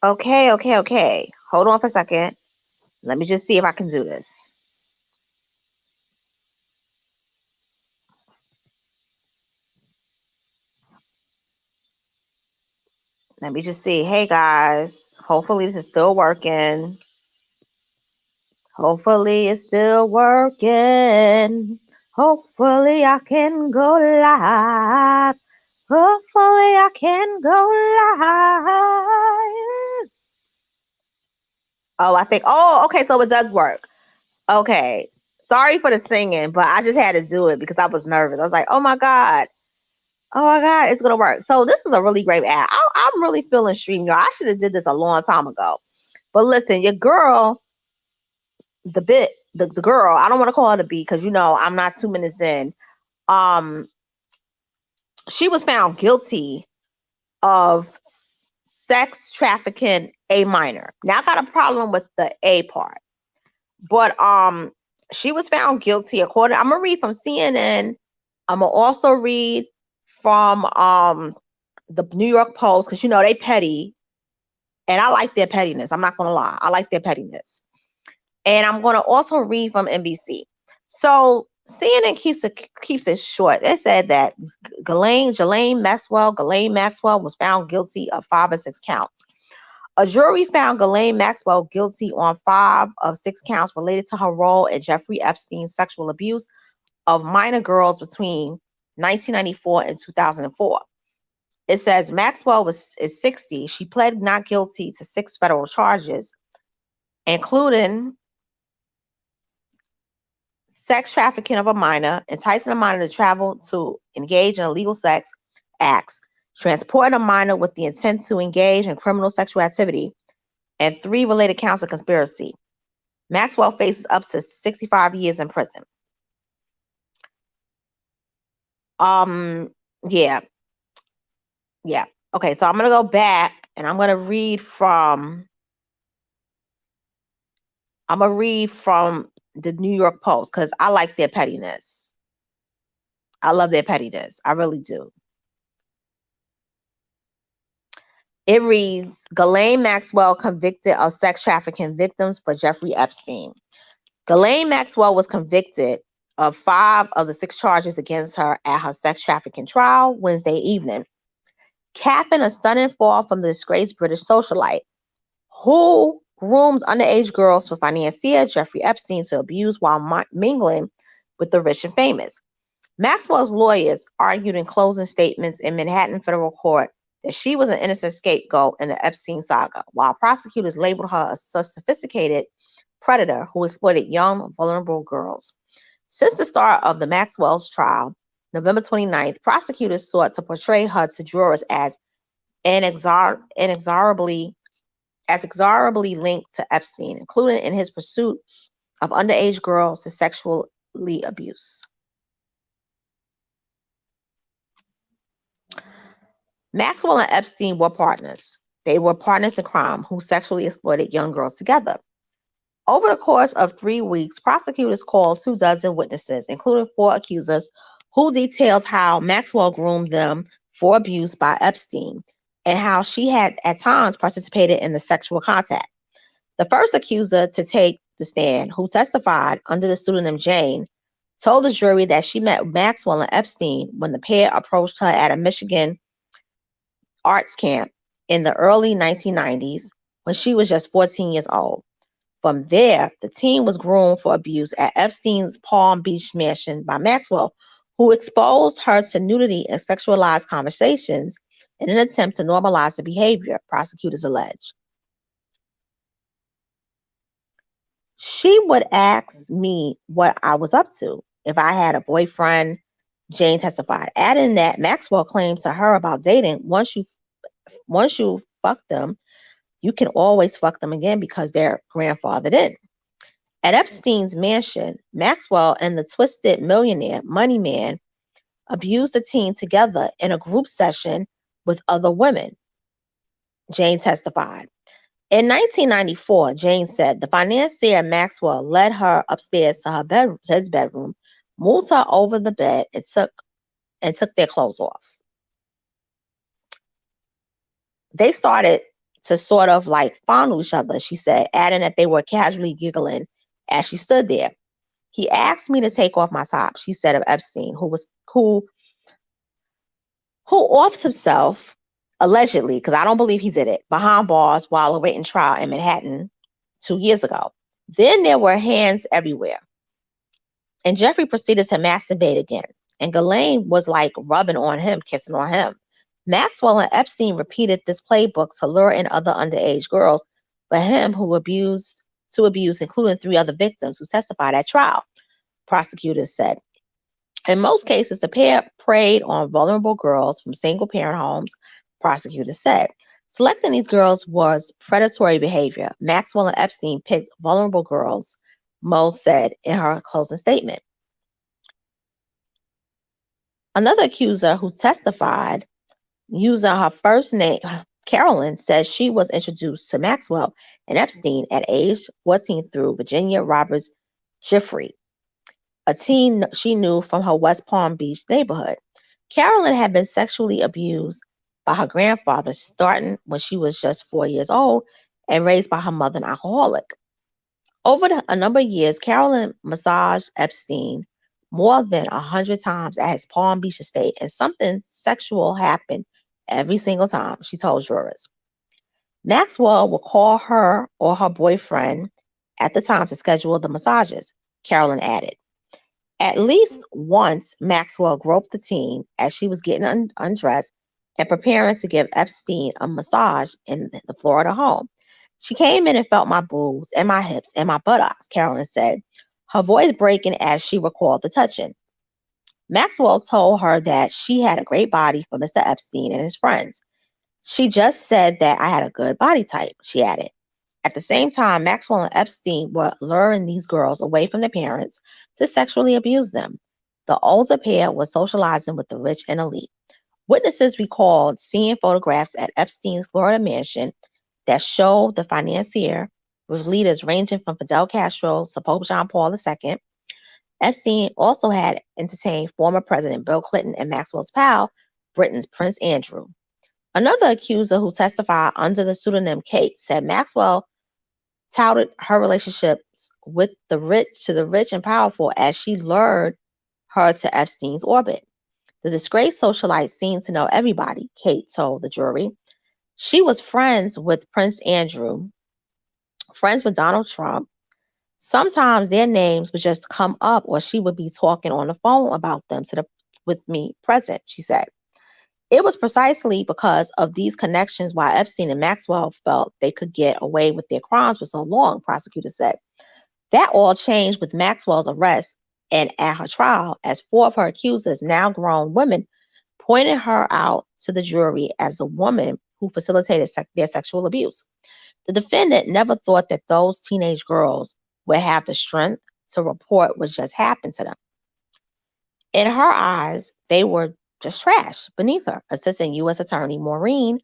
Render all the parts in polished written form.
Okay. Hold on for a second. Let me just see if I can do this. Let me just see. Hey guys, hopefully this is still working. Hopefully it's still working. Hopefully I can go live. Hopefully I can go live. Oh, I think, oh, okay, so it does work. Okay. Sorry for the singing, but I just had to do it because I was nervous. I was like, oh my God, it's going to work. So this is a really great app. I'm really feeling StreamYard. I should have did this a long time ago. But listen, your girl, the girl, I don't want to call her the B because, I'm not 2 minutes in. Um, she was found guilty of sex trafficking a minor. Now I got a problem with the A part, but she was found guilty according. I'm gonna read from CNN. I'm gonna also read from the New York Post because they petty, and I like their pettiness. I'm not gonna lie, I like their pettiness. And I'm gonna also read from NBC. So CNN keeps it short. It said that Ghislaine Maxwell was found guilty of 5 of 6 counts. A jury found Ghislaine Maxwell guilty on 5 of 6 counts related to her role in Jeffrey Epstein's sexual abuse of minor girls between 1994 and 2004. It says Maxwell is 60. She pled not guilty to 6 federal charges, including sex trafficking of a minor, enticing a minor to travel to engage in illegal sex acts, transporting a minor with the intent to engage in criminal sexual activity, and 3 related counts of conspiracy. Maxwell faces up to 65 years in prison. Um, yeah, yeah. Okay, so I'm gonna go back and I'm gonna read from the New York Post because I like their pettiness. I love their pettiness. I really do. It reads, Ghislaine Maxwell convicted of sex trafficking victims for Jeffrey Epstein. Ghislaine Maxwell was convicted of 5 of the 6 charges against her at her sex trafficking trial Wednesday evening, capping a stunning fall from the disgraced British socialite who grooms underage girls for financier Jeffrey Epstein to abuse while mingling with the rich and famous. Maxwell's lawyers argued in closing statements in Manhattan federal court that she was an innocent scapegoat in the Epstein saga, while prosecutors labeled her a sophisticated predator who exploited young, vulnerable girls. Since the start of the Maxwell's trial, November 29th, prosecutors sought to portray her to jurors as inexorably linked to Epstein, including in his pursuit of underage girls to sexually abuse. Maxwell and Epstein were partners. They were partners in crime who sexually exploited young girls together. Over the course of 3 weeks, prosecutors called 24 witnesses, including 4 accusers, who details how Maxwell groomed them for abuse by Epstein and how she had at times participated in the sexual contact. The first accuser to take the stand, who testified under the pseudonym Jane, told the jury that she met Maxwell and Epstein when the pair approached her at a Michigan arts camp in the early 1990s when she was just 14 years old. From there, the teen was groomed for abuse at Epstein's Palm Beach mansion by Maxwell, who exposed her to nudity and sexualized conversations in an attempt to normalize the behavior, prosecutors allege. She would ask me what I was up to if I had a boyfriend, Jane testified, adding that Maxwell claimed to her about dating once you fuck them, you can always fuck them again because they're grandfathered in. At Epstein's mansion, Maxwell and the twisted millionaire money man abused the teen together in a group session with other women, Jane testified. In 1994, Jane said the financier Maxwell led her upstairs to his bedroom, moved her over the bed, and took their clothes off. They started to sort of like fondle each other, she said, adding that they were casually giggling as she stood there. He asked me to take off my top, she said of Epstein, who offed himself, allegedly, because I don't believe he did it, behind bars while awaiting trial in Manhattan 2 years ago. Then there were hands everywhere. And Jeffrey proceeded to masturbate again. And Ghislaine was like rubbing on him, kissing on him. Maxwell and Epstein repeated this playbook to lure in other underage girls for him to abuse, including 3 other victims who testified at trial, prosecutors said. In most cases, the pair preyed on vulnerable girls from single-parent homes, prosecutors said. Selecting these girls was predatory behavior. Maxwell and Epstein picked vulnerable girls, Moe said in her closing statement. Another accuser who testified using her first name, Carolyn, says she was introduced to Maxwell and Epstein at age 14 through Virginia Roberts Giffrey, a teen she knew from her West Palm Beach neighborhood. Carolyn had been sexually abused by her grandfather starting when she was just 4 years old and raised by her mother, an alcoholic. Over a number of years, Carolyn massaged Epstein more than 100 times at his Palm Beach estate, and something sexual happened every single time, she told jurors. Maxwell would call her or her boyfriend at the time to schedule the massages, Carolyn added. At least once, Maxwell groped the teen as she was getting undressed and preparing to give Epstein a massage in the Florida home. She came in and felt my boobs and my hips and my buttocks, Carolyn said, her voice breaking as she recalled the touching. Maxwell told her that she had a great body for Mr. Epstein and his friends. She just said that I had a good body type, she added. At the same time, Maxwell and Epstein were luring these girls away from their parents to sexually abuse them. The older pair was socializing with the rich and elite. Witnesses recalled seeing photographs at Epstein's Florida mansion that showed the financier with leaders ranging from Fidel Castro to Pope John Paul II. Epstein also had entertained former President Bill Clinton and Maxwell's pal, Britain's Prince Andrew. Another accuser who testified under the pseudonym Kate said Maxwell touted her relationships with the rich and powerful as she lured her to Epstein's orbit. The disgraced socialite seemed to know everybody, Kate told the jury. She was friends with Prince Andrew, friends with Donald Trump. Sometimes their names would just come up, or she would be talking on the phone about them with me present, she said. It was precisely because of these connections why Epstein and Maxwell felt they could get away with their crimes for so long, prosecutors said. That all changed with Maxwell's arrest and at her trial, as 4 of her accusers, now grown women, pointed her out to the jury as the woman who facilitated their sexual abuse. The defendant never thought that those teenage girls would have the strength to report what just happened to them. In her eyes, they were just trash beneath her, Assistant U.S. Attorney Maureen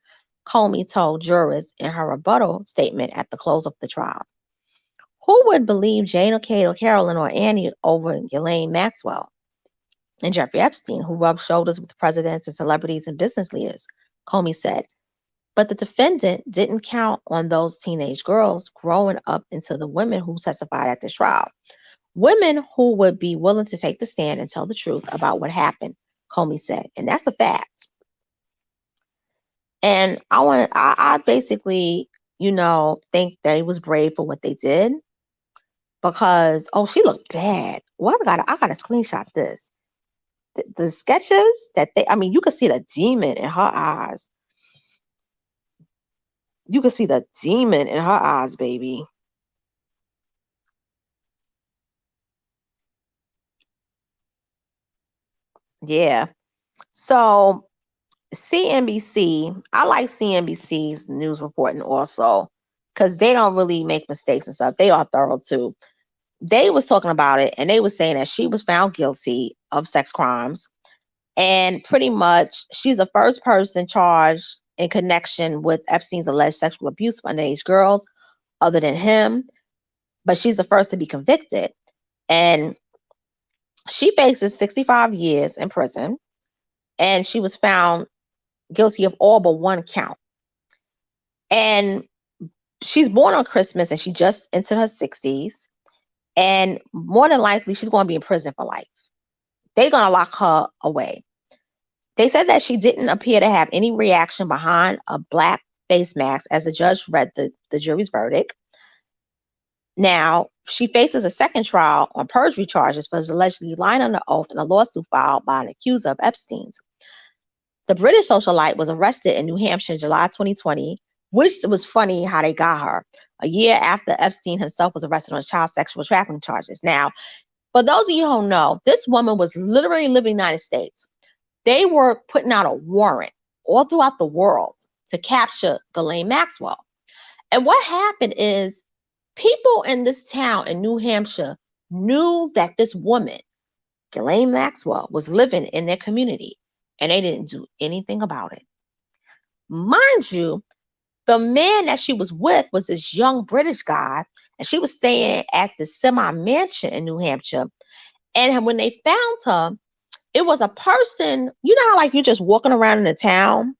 Comey told jurors in her rebuttal statement at the close of the trial. Who would believe Jane or Kate or Carolyn or Annie over Ghislaine Maxwell and Jeffrey Epstein, who rubbed shoulders with presidents and celebrities and business leaders, Comey said. But the defendant didn't count on those teenage girls growing up into the women who testified at this trial. Women who would be willing to take the stand and tell the truth about what happened, Comey said. And that's a fact. And I basically, think that it was brave for what they did. Because, she looked bad. Well, I gotta screenshot this. The sketches that you could see the demon in her eyes. You could see the demon in her eyes, baby. Yeah. So CNBC, I like CNBC's news reporting also, because they don't really make mistakes and stuff. They are thorough too. They was talking about it, and they was saying that she was found guilty of sex crimes, and pretty much she's the first person charged in connection with Epstein's alleged sexual abuse of underage girls other than him, but she's the first to be convicted. And she faces 65 years in prison, and she was found guilty of all but one count. And she's born on Christmas and she just entered her 60s. And more than likely, she's going to be in prison for life. They're going to lock her away. They said that she didn't appear to have any reaction behind a black face mask as the judge read the jury's verdict. Now, she faces a second trial on perjury charges for allegedly lying under oath in a lawsuit filed by an accuser of Epstein's. The British socialite was arrested in New Hampshire in July 2020, which was funny how they got her a year after Epstein himself was arrested on child sexual trafficking charges. Now, for those of you who don't know, this woman was literally living in the United States. They were putting out a warrant all throughout the world to capture Ghislaine Maxwell. And what happened is people in this town in New Hampshire knew that this woman, Ghislaine Maxwell, was living in their community, and they didn't do anything about it. Mind you, the man that she was with was this young British guy, and she was staying at the semi-mansion in New Hampshire. And when they found her, it was a person, you know how like you're just walking around in the town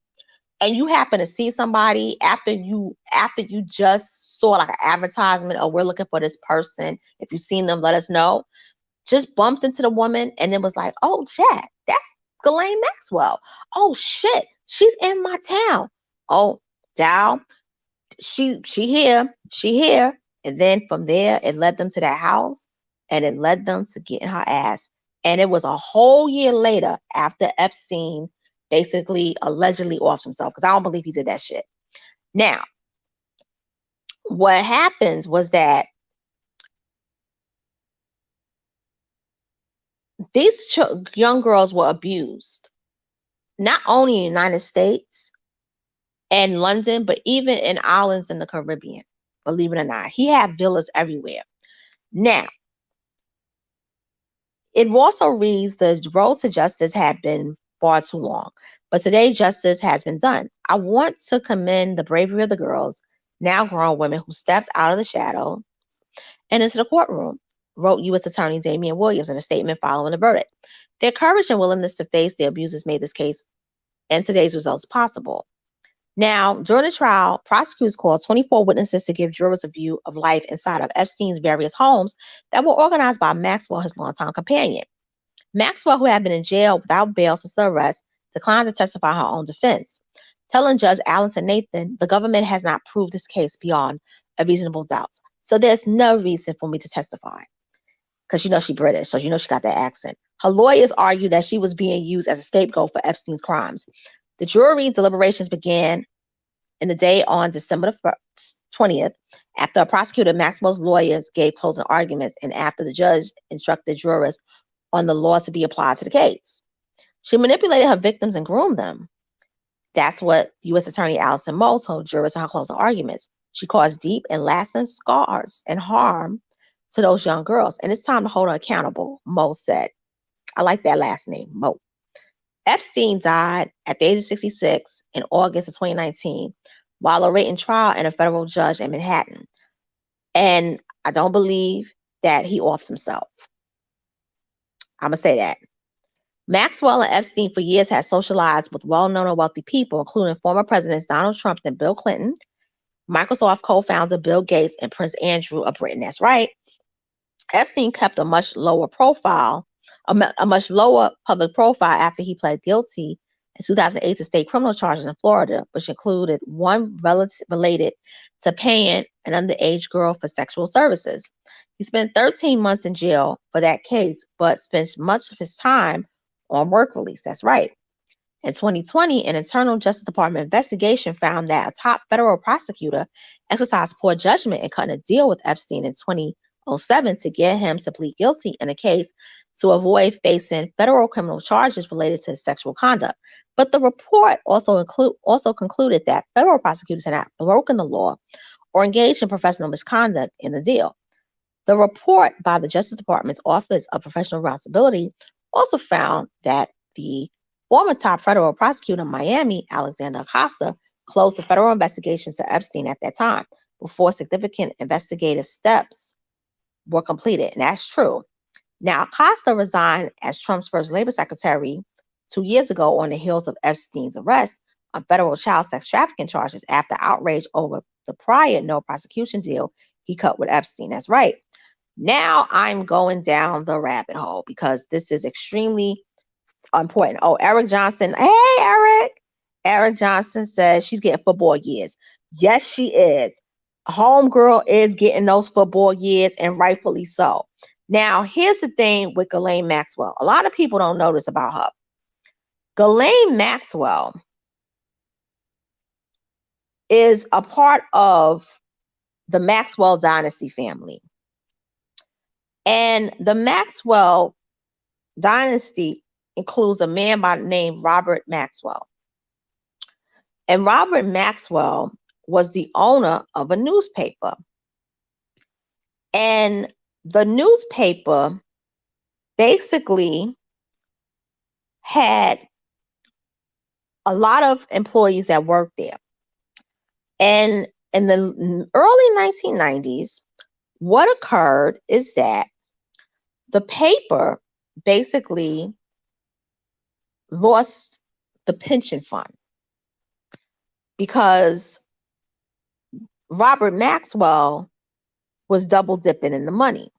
and you happen to see somebody after you just saw like an advertisement, oh, we're looking for this person. If you've seen them, let us know. Just bumped into the woman and then was like, oh, Jack, that's Ghislaine Maxwell. Oh shit, she's in my town. Oh, Dow, she here. And then from there, it led them to that house and it led them to getting her ass. And it was a whole year later after Epstein basically allegedly offed himself, because I don't believe he did that shit. Now, what happens was that these young girls were abused, not only in the United States and London, but even in islands in the Caribbean, believe it or not. He had villas everywhere. Now, it also reads the road to justice had been far too long, but today justice has been done. I want to commend the bravery of the girls, now grown women, who stepped out of the shadow and into the courtroom, wrote U.S. Attorney Damian Williams in a statement following the verdict. Their courage and willingness to face the abusers made this case and today's results possible. Now, during the trial, prosecutors called 24 witnesses to give jurors a view of life inside of Epstein's various homes that were organized by Maxwell, his longtime companion. Maxwell, who had been in jail without bail since the arrest, declined to testify in her own defense, telling Judge Allison Nathan, the government has not proved this case beyond a reasonable doubt, so there's no reason for me to testify. Because she's British, so she got that accent. Her lawyers argued that she was being used as a scapegoat for Epstein's crimes. The jury deliberations began in the day on December 20th, after a prosecutor, Maxwell's lawyers, gave closing arguments and after the judge instructed jurors on the law to be applied to the case. She manipulated her victims and groomed them. That's what U.S. Attorney Allison Moe told jurors in her closing arguments. She caused deep and lasting scars and harm to those young girls, and it's time to hold her accountable, Moe said. I like that last name, Moe. Epstein died at the age of 66 in August of 2019 while awaiting trial and a federal judge in Manhattan. And I don't believe that he offed himself. I'm going to say that. Maxwell and Epstein for years had socialized with well-known and wealthy people, including former presidents Donald Trump and Bill Clinton, Microsoft co-founder Bill Gates, and Prince Andrew of Britain. That's right. Epstein kept a much lower public profile after he pled guilty in 2008 to state criminal charges in Florida, which included one related to paying an underage girl for sexual services. He spent 13 months in jail for that case, but spent much of his time on work release. That's right. In 2020, an internal Justice Department investigation found that a top federal prosecutor exercised poor judgment in cutting a deal with Epstein in 2007 to get him to plead guilty in a case to avoid facing federal criminal charges related to sexual conduct. But the report also concluded that federal prosecutors had not broken the law or engaged in professional misconduct in the deal. The report by the Justice Department's Office of Professional Responsibility also found that the former top federal prosecutor in Miami, Alexander Acosta, closed the federal investigations to Epstein at that time before significant investigative steps were completed. And that's true. Now, Acosta resigned as Trump's first labor secretary 2 years ago on the heels of Epstein's arrest on federal child sex trafficking charges after outrage over the prior no prosecution deal he cut with Epstein. That's right. Now I'm going down the rabbit hole because this is extremely important. Oh, Eric Johnson. Hey, Eric. Eric Johnson says she's getting football years. Yes, she is. Homegirl is getting those football years, and rightfully so. Now, here's the thing with Ghislaine Maxwell. A lot of people don't know this about her. Ghislaine Maxwell is a part of the Maxwell dynasty family. And the Maxwell dynasty includes a man by the name Robert Maxwell. And Robert Maxwell was the owner of a newspaper. And the newspaper basically had a lot of employees that worked there. And in the early 1990s, what occurred is that the paper basically lost the pension fund because Robert Maxwell was double dipping in the money.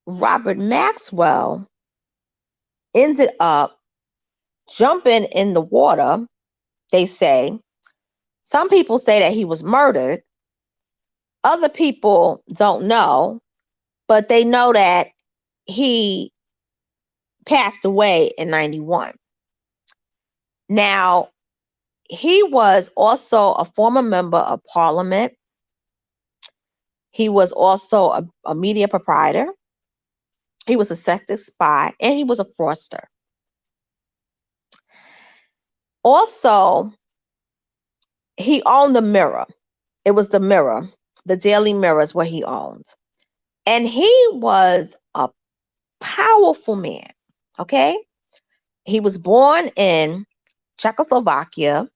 Robert Maxwell ended up jumping in the water, they say. Some people say that he was murdered. Other people don't know, but they know that he passed away in 91. Now, he was also a former member of parliament. He was also a media proprietor. He was a secret spy, and he was a fraudster. Also, he owned the Mirror. It was the Mirror. The Daily Mirror is what he owned. And he was a powerful man, okay? He was born in Czechoslovakia,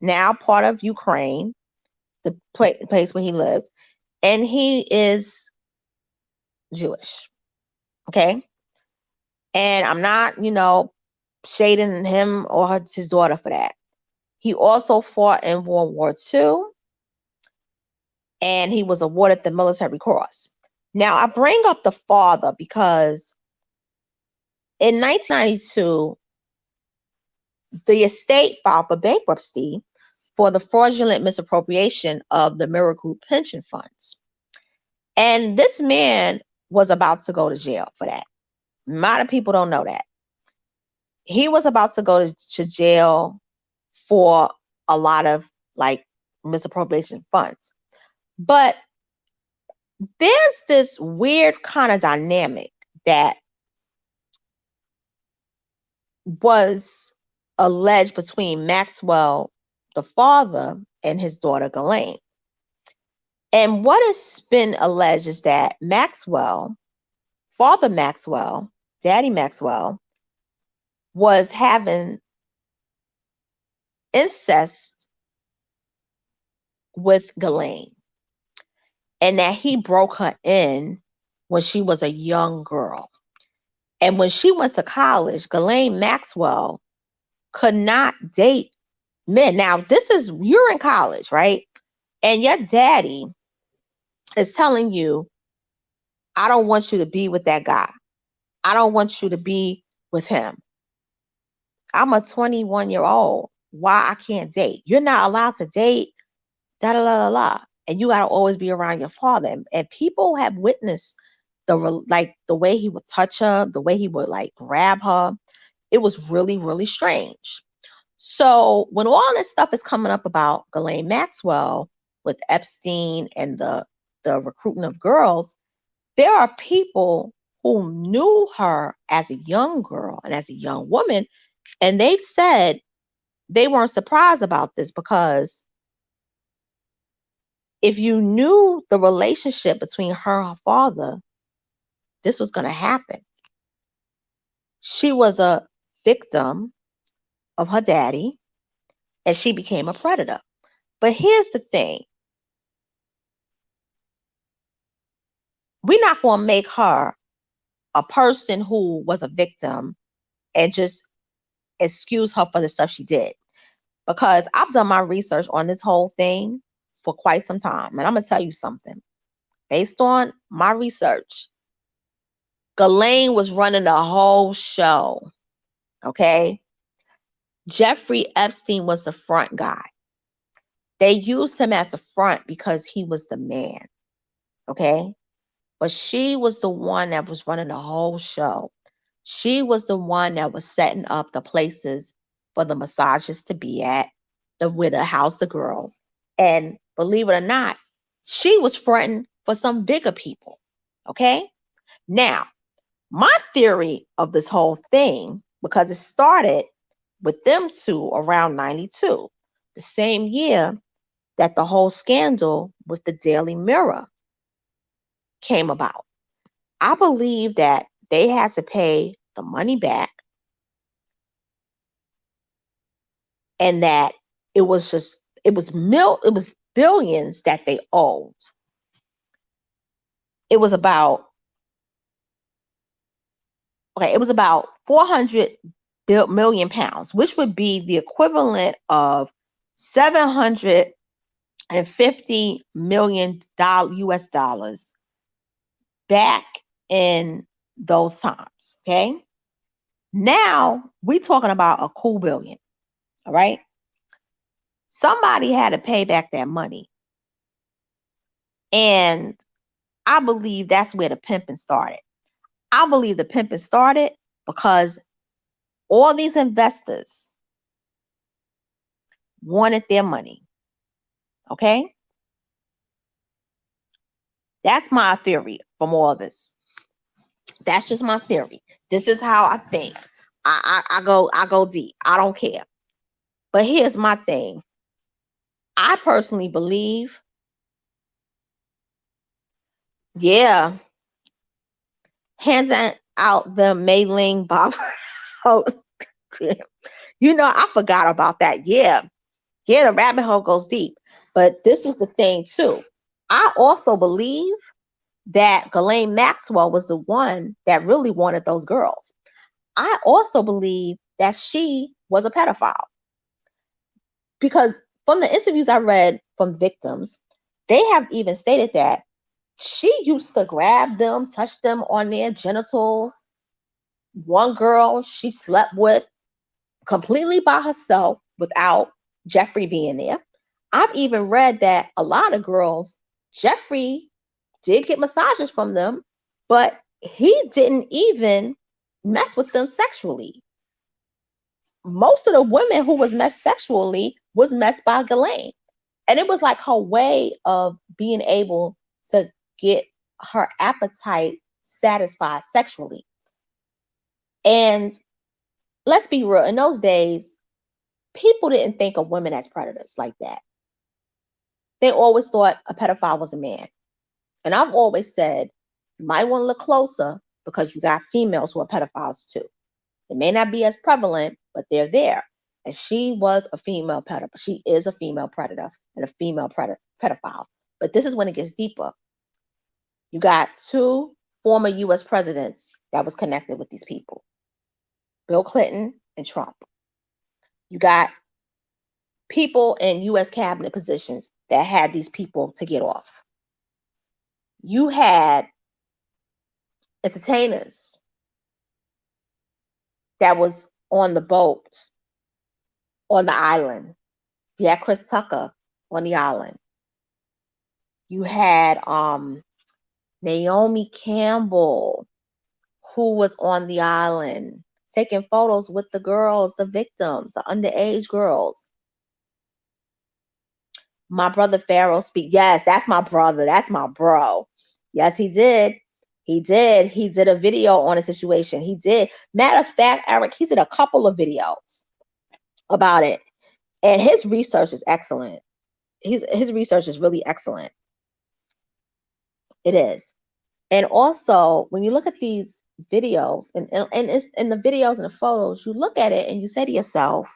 now part of Ukraine, the place where he lived, and he is Jewish, okay? And I'm not, shading him or his daughter for that. He also fought in World War II, and he was awarded the Military Cross. Now, I bring up the father because in 1992, the estate filed for bankruptcy for the fraudulent misappropriation of the Mirror Group pension funds. And this man was about to go to jail for that. A lot of people don't know that. He was about to go to jail for a lot of misappropriation funds. But there's this weird kind of dynamic that was alleged between Maxwell, the father, and his daughter, Ghislaine. And what has been alleged is that Maxwell, Father Maxwell, Daddy Maxwell, was having incest with Ghislaine, and that he broke her in when she was a young girl. And when she went to college, Ghislaine Maxwell could not date men. Now, you're in college, right? And your daddy is telling you, I don't want you to be with that guy. I don't want you to be with him. I'm a 21-year-old. Why I can't date? You're not allowed to date. Da da da da da. And you gotta always be around your father. And people have witnessed the way he would touch her, the way he would grab her. It was really, really strange. So when all this stuff is coming up about Ghislaine Maxwell with Epstein and the recruiting of girls, there are people who knew her as a young girl and as a young woman, and they've said they weren't surprised about this because if you knew the relationship between her and her father, this was going to happen. She was a victim of her daddy, and she became a predator. But here's the thing. We're not going to make her a person who was a victim and just excuse her for the stuff she did, because I've done my research on this whole thing for quite some time. And I'm going to tell you something. Based on my research, Ghislaine was running the whole show. Okay. Jeffrey Epstein was the front guy. They used him as the front because he was the man. Okay. But she was the one that was running the whole show. She was the one that was setting up the places for the massages to be at, where the house the girls. And believe it or not, she was fronting for some bigger people. Okay. Now, my theory of this whole thing, because it started with them two around 92, the same year that the whole scandal with the Daily Mirror came about. I believe that they had to pay the money back, and that it was billions that they owed. It was about 400 million pounds, which would be the equivalent of $750 million US dollars back in those times. Okay. Now we talking about a cool billion. All right. Somebody had to pay back that money. And I believe that's where the pimping started. I believe the pimping started because all these investors wanted their money. Okay. That's my theory from all this. That's just my theory. This is how I think. I go deep. I don't care. But here's my thing. I personally believe, yeah, hands out the mailing Bob. Oh, I forgot about that. Yeah, the rabbit hole goes deep. But this is the thing too. I also believe that Ghislaine Maxwell was the one that really wanted those girls. I also believe that she was a pedophile, because from the interviews I read from victims, they have even stated that she used to grab them, touch them on their genitals. One girl she slept with completely by herself without Jeffrey being there. I've even read that a lot of girls, Jeffrey did get massages from them, but he didn't even mess with them sexually. Most of the women who was messed sexually was messed by Ghislaine. And it was like her way of being able to get her appetite satisfied sexually. And let's be real, in those days, people didn't think of women as predators like that. They always thought a pedophile was a man. And I've always said, you might want to look closer, because you got females who are pedophiles too. It may not be as prevalent, but they're there. And she was a female pedophile. She is a female predator and a female pedophile. But this is when it gets deeper. You got two former US presidents that was connected with these people, Bill Clinton and Trump. You got people in US cabinet positions that had these people to get off. You had entertainers that was on the boat on the island. You had Chris Tucker on the island. You had Naomi Campbell, who was on the island taking photos with the girls, the victims, the underage girls. My brother Pharaoh speak. Yes, that's my brother. That's my bro. Yes, he did. He did. He did a video on a situation. He did. Matter of fact, Eric, he did a couple of videos about it. And his research is excellent. His research is really excellent. It is. And also, when you look at these videos and it's in the videos and the photos, you look at it and you say to yourself,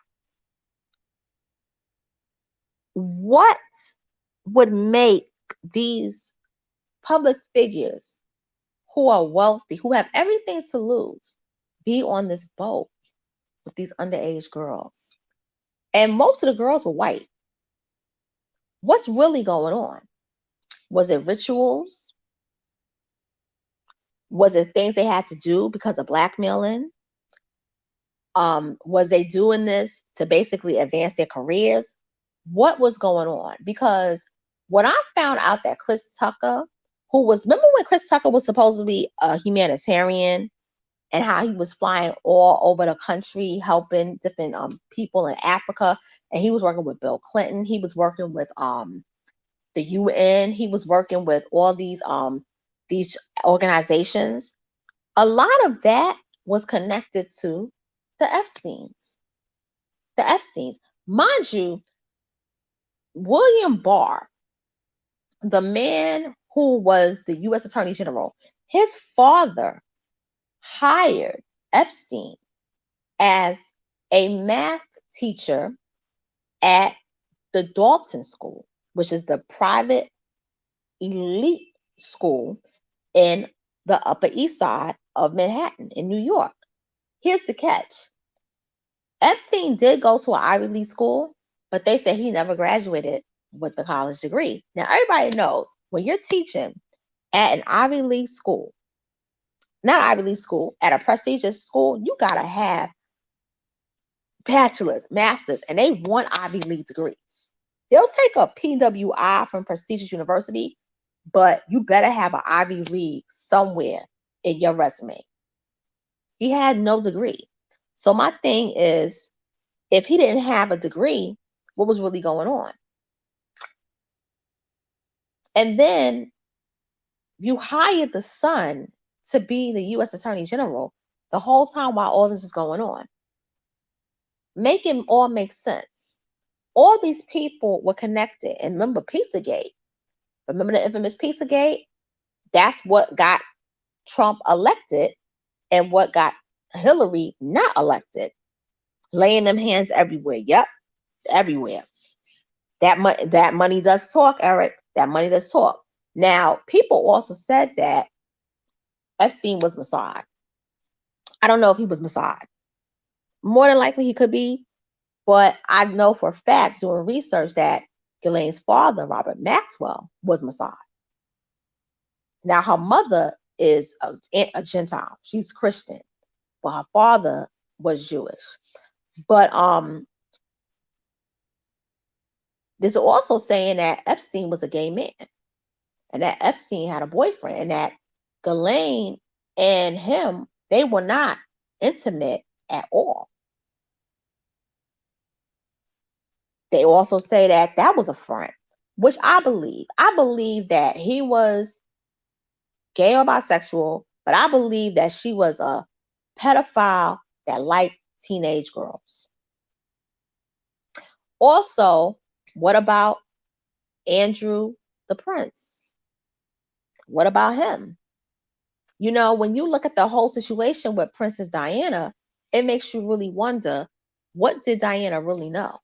what would make these public figures who are wealthy, who have everything to lose, be on this boat? with these underage girls. And most of the girls were white. What's really going on? Was it rituals? Was it things they had to do because of blackmailing? Was they doing this to basically advance their careers? What was going on? Because when I found out that Chris Tucker, remember when Chris Tucker was supposed to be a humanitarian and how he was flying all over the country helping different people in Africa, and he was working with Bill Clinton, he was working with the UN, he was working with all these organizations. A lot of that was connected to the Epsteins. The Epsteins. Mind you, William Barr, the man who was the U.S. Attorney General, his father hired Epstein as a math teacher at the Dalton School, which is the private elite school in the Upper East Side of Manhattan in New York. Here's the catch. Epstein did go to an Ivy League school, but they said he never graduated with the college degree. Now, everybody knows when you're teaching at an Ivy League school, not Ivy League school, at a prestigious school, you got to have bachelor's, master's, and they want Ivy League degrees. They'll take a PWI from prestigious university, but you better have an Ivy League somewhere in your resume. He had no degree. So my thing is, if he didn't have a degree, what was really going on? And then you hired the son to be the U.S. Attorney General the whole time while all this is going on. Make it all make sense. All these people were connected. And remember Pizzagate. Remember the infamous Pizzagate? That's what got Trump elected and what got Hillary not elected. Laying them hands everywhere. Yep, everywhere. That money does talk, Eric. That money does talk. Now, people also said that Epstein was Mossad. I don't know if he was Mossad. More than likely he could be, but I know for a fact doing research that Ghislaine's father, Robert Maxwell, was Mossad. Now, her mother is a Gentile. She's Christian, but her father was Jewish. But there's also saying that Epstein was a gay man and that Epstein had a boyfriend and that Ghislaine and him, they were not intimate at all. They also say that that was a front, which I believe. I believe that he was gay or bisexual, but I believe that she was a pedophile that liked teenage girls. Also, what about Andrew the Prince? What about him? You know, when you look at the whole situation with Princess Diana, it makes you really wonder, what did Diana really know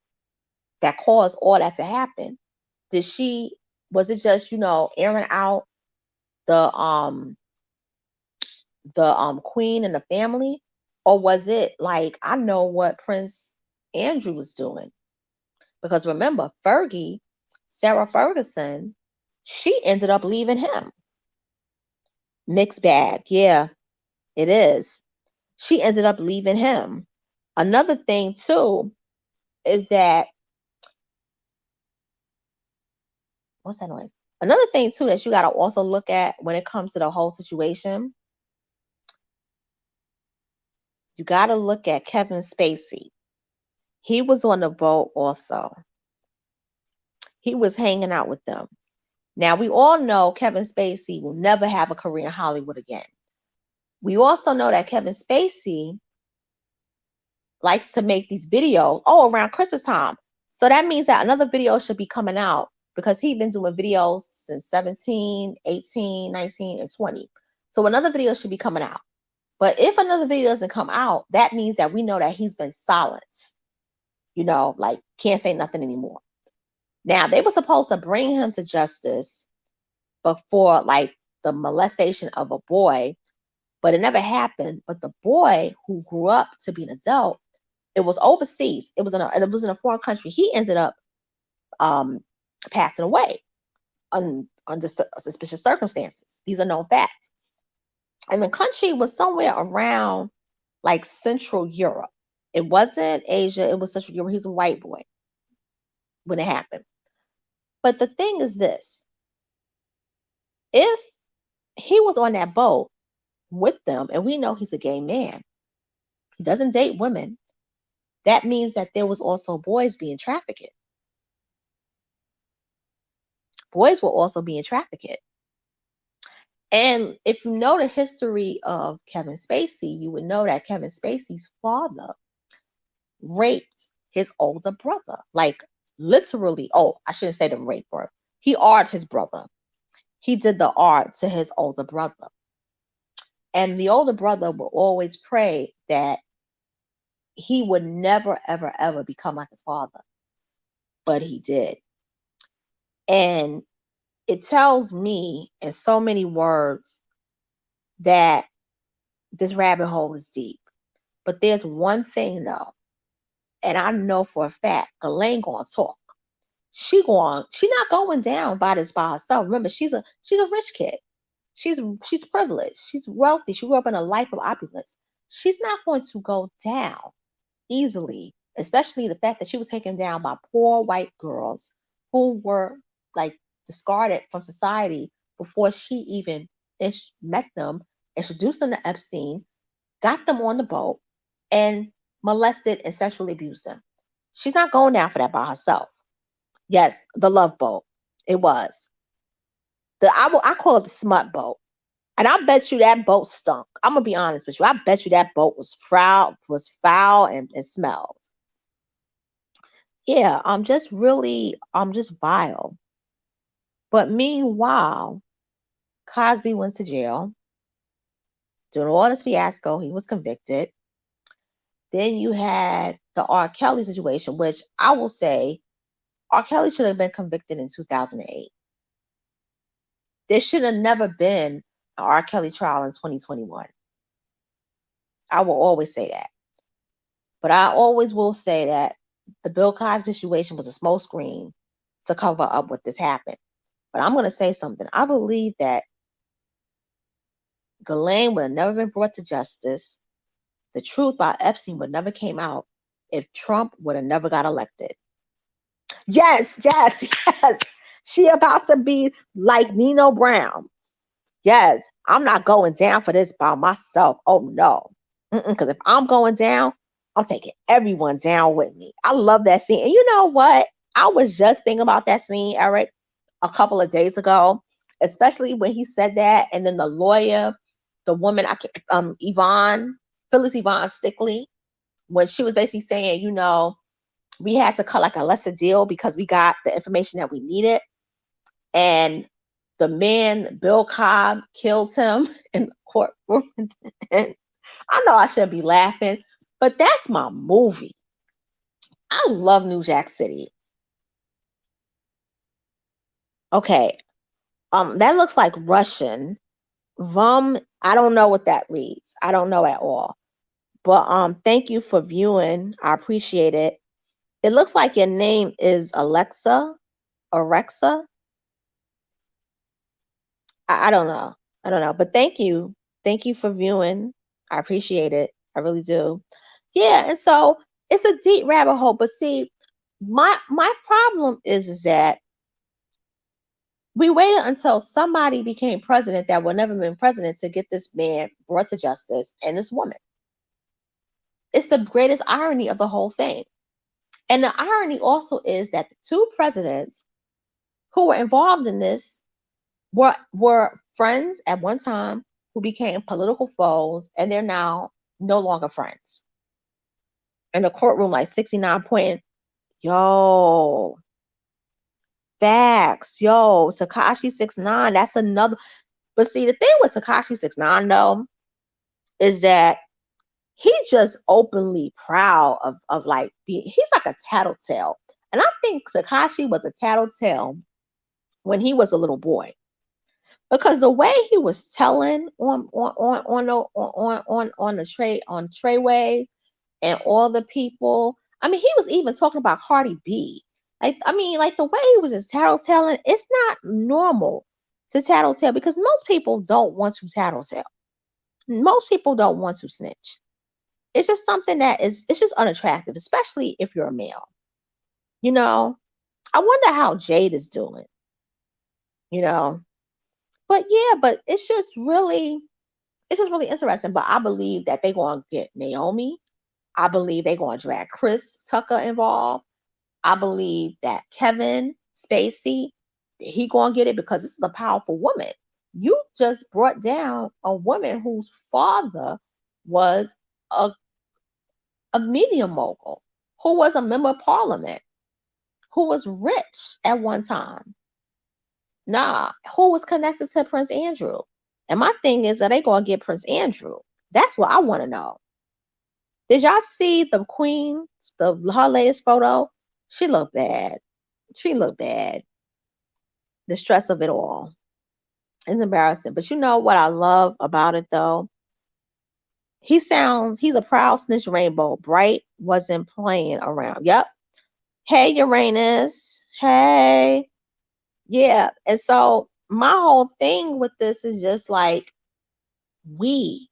that caused all that to happen? Was it just, airing out the queen and the family? Or was it like, I know what Prince Andrew was doing? Because remember, Sarah Ferguson, she ended up leaving him. Mixed bag. Yeah, it is. She ended up leaving him. Another thing, too, is that, what's that noise? Another thing, too, that you got to also look at when it comes to the whole situation, you got to look at Kevin Spacey. He was on the boat also. He was hanging out with them. Now, we all know Kevin Spacey will never have a career in Hollywood again. We also know that Kevin Spacey likes to make these videos, around Christmas time. So that means that another video should be coming out because he's been doing videos since 17, 18, 19, and 20. So another video should be coming out. But if another video doesn't come out, that means that we know that he's been silent. Can't say nothing anymore. Now, they were supposed to bring him to justice before, the molestation of a boy, but it never happened. But the boy who grew up to be an adult, It was overseas. It was in a foreign country. He ended up um, passing away under suspicious circumstances. These are known facts. And the country was somewhere around like Central Europe. It wasn't Asia. It was Central Europe. He's a white boy when it happened. But the thing is this: if he was on that boat with them, and we know he's a gay man, he doesn't date women. That means that there was also boys being trafficked. Boys were also being trafficked. And if you know the history of Kevin Spacey, you would know that Kevin Spacey's father raped his older brother. Like literally, oh, I shouldn't say the raper. He art his brother. He did the art to his older brother. And the older brother would always pray that he would never, ever, ever become like his father. But he did. And it tells me in so many words that this rabbit hole is deep. But there's one thing though, and I know for a fact, Ghislaine gonna talk. She not going down by this by herself. Remember, she's a rich kid. She's privileged. She's wealthy. She grew up in a life of opulence. She's not going to go down easily, especially the fact that she was taken down by poor white girls who were like discarded from society before she even met them, introduced them to Epstein, got them on the boat, and molested and sexually abused them. She's not going down for that by herself. Yes, the love boat. It was. I call it the smut boat. And I bet you that boat stunk. I'm gonna be honest with you. I bet you that boat was foul and smelled. Yeah, I'm just vile. But meanwhile, Cosby went to jail. During all this fiasco, he was convicted. Then you had the R. Kelly situation, which I will say R. Kelly should have been convicted in 2008. There should have never been an R. Kelly trial in 2021. I will always say that. But I always will say that the Bill Cosby situation was a smokescreen to cover up what this happened. But I'm going to say something. I believe that Ghislaine would have never been brought to justice. The truth about Epstein would never came out if Trump would have never got elected. Yes, yes, yes. She about to be like Nino Brown. Yes, I'm not going down for this by myself. Oh no. Because if I'm going down, I'm taking everyone down with me. I love that scene. And you know what? I was just thinking about that scene, Eric, a couple of days ago, especially when he said that. And then the lawyer, the woman, Phyllis Yvonne Stickley, when she was basically saying, we had to cut like a lesser deal because we got the information that we needed. And the man, Bill Cobb, killed him in the courtroom. And I know I shouldn't be laughing, but that's my movie. I love New Jack City. Okay. That looks like Russian. I don't know what that reads. I don't know at all. But thank you for viewing. I appreciate it. It looks like your name is Alexa. I don't know. But thank you. Thank you for viewing. I appreciate it. I really do. Yeah, and so it's a deep rabbit hole. But see, my problem is that we waited until somebody became president that would never been president to get this man brought to justice and this woman. It's the greatest irony of the whole thing. And the irony also is that the two presidents who were involved in this were friends at one time who became political foes, and they're now no longer friends. In the courtroom, like 69 pointing, yo, facts, yo, Tekashi 69, that's another. But see, the thing with Tekashi 69 though is that he's just openly proud of like he's like a tattletale. And I think Tekashi was a tattletale when he was a little boy. Because the way he was telling on the Treyway, and all the people. I mean, he was even talking about Cardi B. Like, I mean, like the way he was just tattletelling, it's not normal to tattletale because most people don't want to tattletale. Most people don't want to snitch. It's just something that it's just unattractive, especially if you're a male. You know, I wonder how Jade is doing, you know. But yeah, but it's just really interesting. But I believe that they're gonna get Naomi. I believe they're gonna drag Chris Tucker involved. I believe that Kevin Spacey, he gonna get it because this is a powerful woman. You just brought down a woman whose father was a, a media mogul, who was a member of parliament, who was rich at one time. Nah, who was connected to Prince Andrew? And my thing is, are they gonna get Prince Andrew? That's what I want to know. Did y'all see the Queen, her latest photo? She looked bad. She looked bad. The stress of it all. It's embarrassing. But you know what I love about it though? He's a proud snitch rainbow. Bright wasn't playing around. Yep. Hey, Uranus. Hey. Yeah. And so my whole thing with this is just like we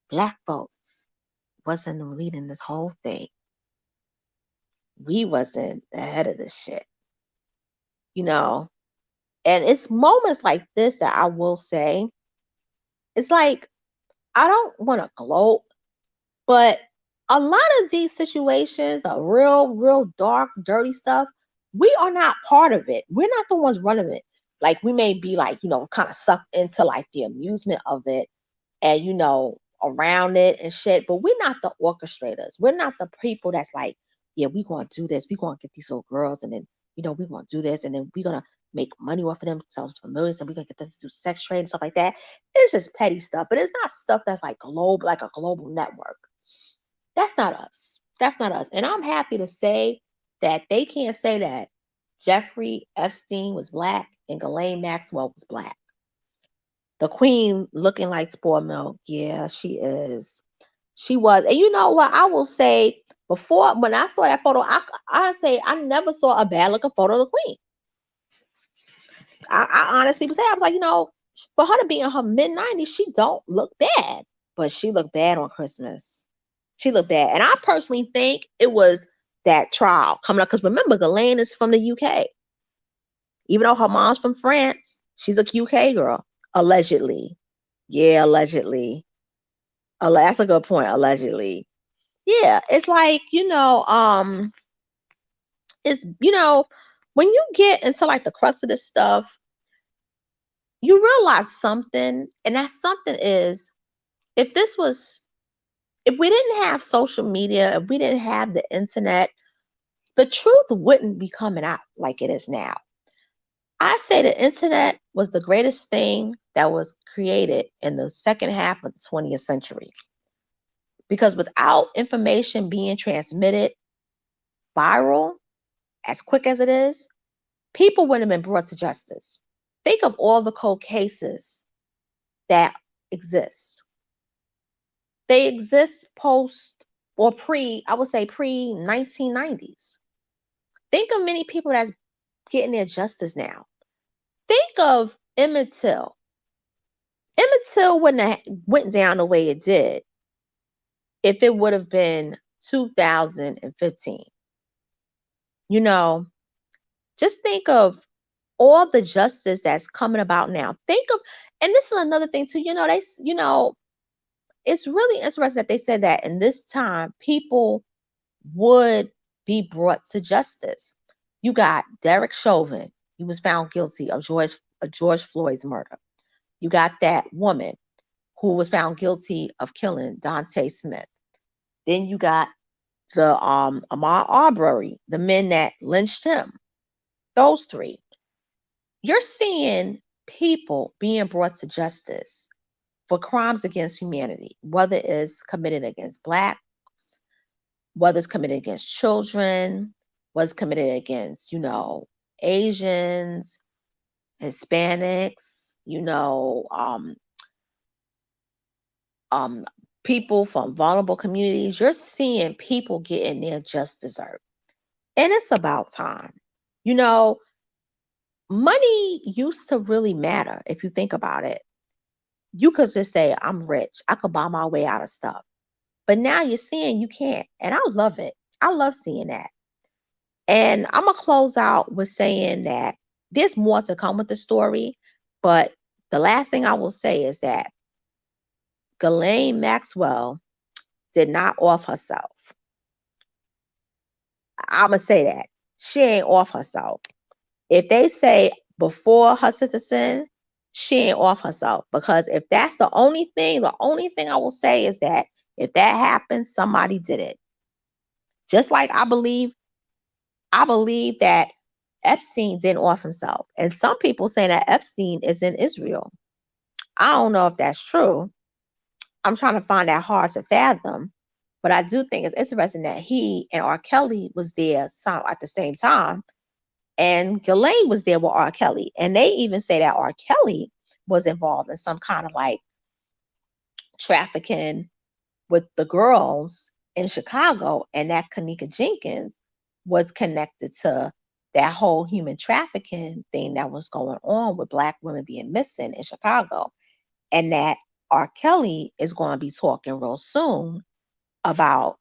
black folks wasn't leading this whole thing. We wasn't the head of this shit. You know? And it's moments like this that I will say, it's like I don't want to gloat, but a lot of these situations, the real dark, dirty stuff, we are not part of it. We're not the ones running it. Like we may be like, kind of sucked into like the amusement of it and around it and shit, but we're not the orchestrators. We're not the people that's like, yeah, we're gonna do this, we're gonna get these little girls, and then we're gonna do this, and then we're gonna make money off of them, sell them for millions, and we're gonna get them to do sex trade and stuff like that. It's just petty stuff, but it's not stuff that's like like a global network. That's not us. That's not us. And I'm happy to say that they can't say that Jeffrey Epstein was black and Ghislaine Maxwell was black. The queen looking like spoiled milk. Yeah, she is. She was. And you know what? I will say, before, when I saw that photo, I say I never saw a bad looking photo of the queen. I honestly would say, I was like, for her to be in her mid-90s, she don't look bad. But she looked bad on Christmas. She looked bad. And I personally think it was that trial coming up. Because remember, Ghislaine is from the UK. Even though her mom's from France, she's a UK girl. Allegedly. Yeah, allegedly. That's a good point. Allegedly. Yeah, it's like, it's, when you get into like the crux of this stuff, you realize something. And that something is, if we didn't have social media, if we didn't have the internet, the truth wouldn't be coming out like it is now. I say the internet was the greatest thing that was created in the second half of the 20th century. Because without information being transmitted viral as quick as it is, people wouldn't have been brought to justice. Think of all the cold cases that exist. They exist post or pre, I would say pre 1990s. Think of many people that's getting their justice now. Think of Emmett Till. Emmett Till wouldn't have went down the way it did if it would have been 2015. Just think of all the justice that's coming about now. Think of, and this is another thing too, it's really interesting that they said that in this time, people would be brought to justice. You got Derek Chauvin. He was found guilty of George Floyd's murder. You got that woman who was found guilty of killing Dante Smith. Then you got the Ahmaud Arbery, the men that lynched him. Those three. You're seeing people being brought to justice for crimes against humanity, whether it's committed against Blacks, whether it's committed against children, whether it's committed against, Asians, Hispanics, um, people from vulnerable communities. You're seeing people getting their just dessert. And it's about time. You know, money used to really matter if you think about it. You could just say, I'm rich. I could buy my way out of stuff. But now you're seeing you can't. And I love it. I love seeing that. And I'm going to close out with saying that there's more to come with the story. But the last thing I will say is that Ghislaine Maxwell did not off herself. I'm going to say that. She ain't off herself. If they say before her sister sin, she ain't off herself. Because if that's the only thing I will say is that if that happens, somebody did it. Just like I believe that Epstein didn't off himself. And some people say that Epstein is in Israel. I don't know if that's true. I'm trying to find that hard to fathom. But I do think it's interesting that he and R. Kelly was there at the same time. And Ghislaine was there with R. Kelly. And they even say that R. Kelly was involved in some kind of like trafficking with the girls in Chicago. And that Kanika Jenkins was connected to that whole human trafficking thing that was going on with Black women being missing in Chicago. And that R. Kelly is going to be talking real soon about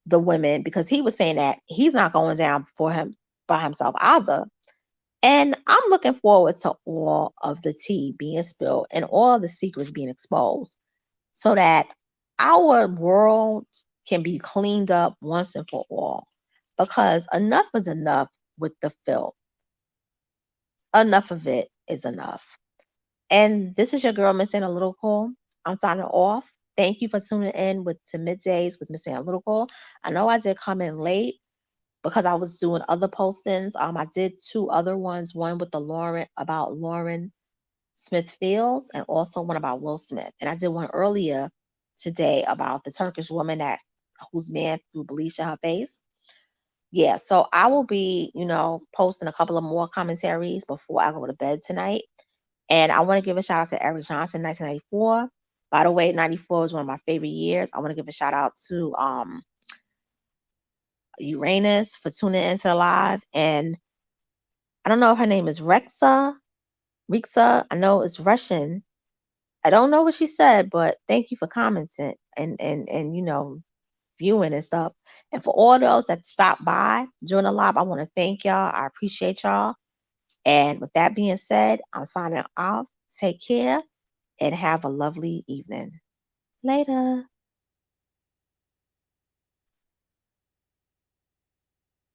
the women, because he was saying that he's not going down for him by himself either. And I'm looking forward to all of the tea being spilled and all the secrets being exposed so that our world can be cleaned up once and for all. Because enough is enough with the filth. Enough of it is enough. And this is your girl, Miss Analytical. I'm signing off. Thank you for tuning in to Middays with Miss Analytical. I know I did come in late because I was doing other postings. I did 2 other ones, one with about Lauren Smith Fields, and also one about Will Smith. And I did one earlier today about the Turkish woman whose man threw bleach in her face. Yeah, so I will be, posting a couple of more commentaries before I go to bed tonight. And I want to give a shout out to Eric Johnson, 1994. By the way, 94 was one of my favorite years. I want to give a shout out to Uranus for tuning into the live. And I don't know if her name is Rixa. I know it's Russian. I don't know what she said, but thank you for commenting and viewing and stuff. And for all those that stopped by during the live, I want to thank y'all. I appreciate y'all. And with that being said, I'm signing off. Take care and have a lovely evening. Later.